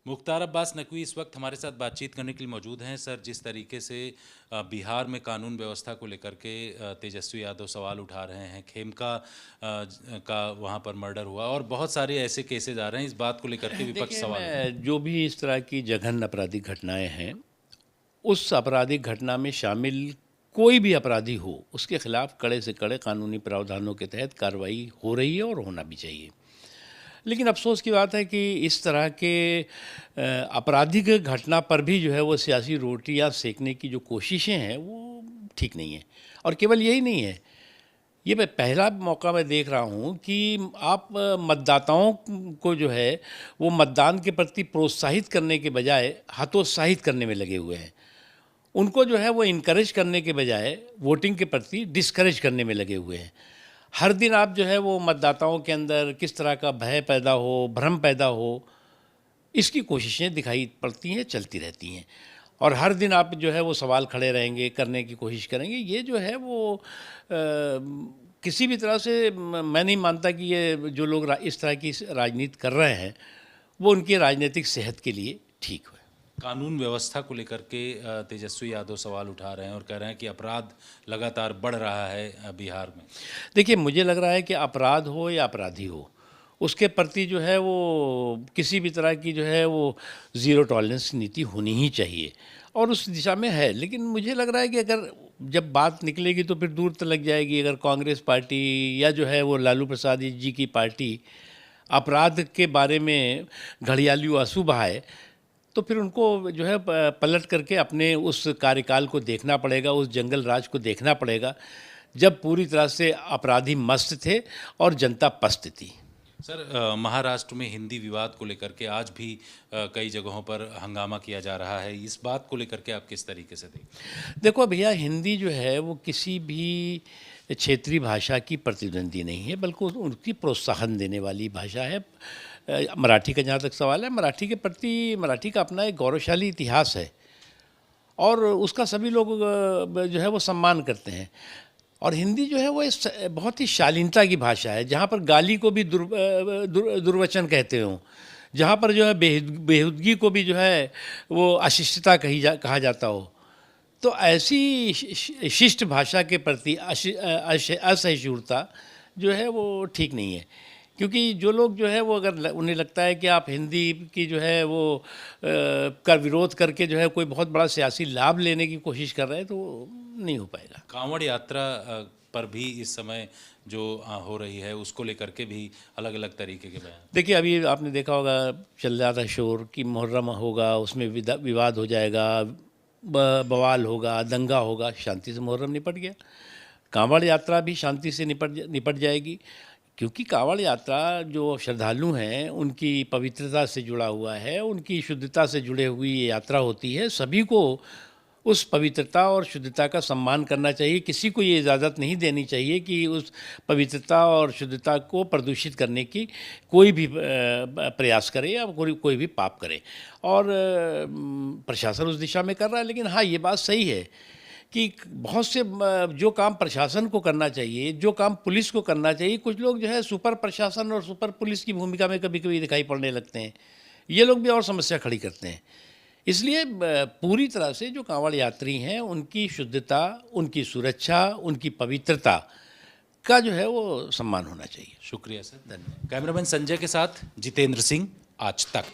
मुख्तार अब्बास नकवी इस वक्त हमारे साथ बातचीत करने के लिए मौजूद हैं। सर, जिस तरीके से बिहार में कानून व्यवस्था को लेकर के तेजस्वी यादव सवाल उठा रहे हैं, खेमका का वहाँ पर मर्डर हुआ और बहुत सारे ऐसे केसेज आ रहे हैं, इस बात को लेकर के विपक्ष देखिए, सवाल उठा मैं जो भी इस तरह की जघन्य आपराधिक घटनाएं हैं, उस आपराधिक घटना में शामिल कोई भी अपराधी हो, उसके खिलाफ कड़े से कड़े कानूनी प्रावधानों के तहत कार्रवाई हो रही है और होना भी चाहिए। लेकिन अफसोस की बात है कि इस तरह के आपराधिक घटना पर भी जो है वो सियासी रोटियां सेकने की जो कोशिशें हैं वो ठीक नहीं है। और केवल यही नहीं है, ये मैं पहला मौका मैं देख रहा हूँ कि आप मतदाताओं को जो है वो मतदान के प्रति प्रोत्साहित करने के बजाय हतोत्साहित करने में लगे हुए हैं। उनको जो है वो इनकरेज करने के बजाय वोटिंग के प्रति डिस्करेज करने में लगे हुए हैं। हर दिन आप जो है वो मतदाताओं के अंदर किस तरह का भय पैदा हो, भ्रम पैदा हो, इसकी कोशिशें दिखाई पड़ती हैं, चलती रहती हैं। और हर दिन आप जो है वो सवाल खड़े रहेंगे, करने की कोशिश करेंगे। ये जो है वो किसी भी तरह से मैं नहीं मानता कि ये जो लोग इस तरह की राजनीति कर रहे हैं वो उनकी राजनीतिक सेहत के लिए ठीक हो। कानून व्यवस्था को लेकर के तेजस्वी यादव सवाल उठा रहे हैं और कह रहे हैं कि अपराध लगातार बढ़ रहा है बिहार में। देखिए, मुझे लग रहा है कि अपराध हो या अपराधी हो, उसके प्रति जो है वो किसी भी तरह की जो है वो ज़ीरो टॉलरेंस नीति होनी ही चाहिए और उस दिशा में है। लेकिन मुझे लग रहा है कि अगर जब बात निकलेगी तो फिर दूर तक लग जाएगी। अगर कांग्रेस पार्टी या जो है वो लालू प्रसाद जी की पार्टी अपराध के बारे में घड़ियाली आंसू बहाए, तो फिर उनको जो है पलट करके अपने उस कार्यकाल को देखना पड़ेगा, उस जंगल राज को देखना पड़ेगा, जब पूरी तरह से अपराधी मस्त थे और जनता पस्त थी। सर, महाराष्ट्र में हिंदी विवाद को लेकर के आज भी कई जगहों पर हंगामा किया जा रहा है। इस बात को लेकर के आप किस तरीके से देखते देखो भैया, हिंदी जो है वो किसी भी क्षेत्रीय भाषा की प्रतिद्वंदी नहीं है, बल्कि उनकी प्रोत्साहन देने वाली भाषा है। मराठी का जहाँ तक सवाल है, मराठी के प्रति मराठी का अपना एक गौरवशाली इतिहास है और उसका सभी लोग जो है वो सम्मान करते हैं। और हिंदी जो है वो बहुत ही शालीनता की भाषा है, जहाँ पर गाली को भी दुर्वचन कहते हों, जहाँ पर जो है बेहुदगी को भी जो है वो अशिष्टता कहा जाता हो। तो ऐसी शिष्ट भाषा के प्रति असहिष्णुता जो है वो ठीक नहीं है। क्योंकि जो लोग जो है वो अगर उन्हें लगता है कि आप हिंदी की जो है वो का विरोध करके जो है कोई बहुत बड़ा सियासी लाभ लेने की कोशिश कर रहे हैं, तो वो नहीं हो पाएगा। कांवड़ यात्रा पर भी इस समय जो हो रही है उसको लेकर के भी अलग अलग तरीके के बयान। देखिए, अभी आपने देखा होगा, चल रहा था शोर कि मुहर्रम होगा, उसमें विवाद हो जाएगा, बवाल होगा, दंगा होगा। शांति से मुहर्रम निपट गया, कांवड़ यात्रा भी शांति से निपट जाएगी। क्योंकि कांवड़ यात्रा जो श्रद्धालु हैं उनकी पवित्रता से जुड़ा हुआ है, उनकी शुद्धता से जुड़े हुई ये यात्रा होती है। सभी को उस पवित्रता और शुद्धता का सम्मान करना चाहिए। किसी को ये इजाज़त नहीं देनी चाहिए कि उस पवित्रता और शुद्धता को प्रदूषित करने की कोई भी प्रयास करे या कोई भी पाप करे। और प्रशासन उस दिशा में कर रहा है। लेकिन हाँ, ये बात सही है कि बहुत से जो काम प्रशासन को करना चाहिए, जो काम पुलिस को करना चाहिए, कुछ लोग जो है सुपर प्रशासन और सुपर पुलिस की भूमिका में कभी कभी दिखाई पड़ने लगते हैं। ये लोग भी और समस्या खड़ी करते हैं। इसलिए पूरी तरह से जो कांवड़ यात्री हैं उनकी शुद्धता, उनकी सुरक्षा, उनकी पवित्रता का जो है वो सम्मान होना चाहिए। शुक्रिया सर, धन्यवाद। कैमरामैन संजय के साथ जितेंद्र सिंह, आज तक।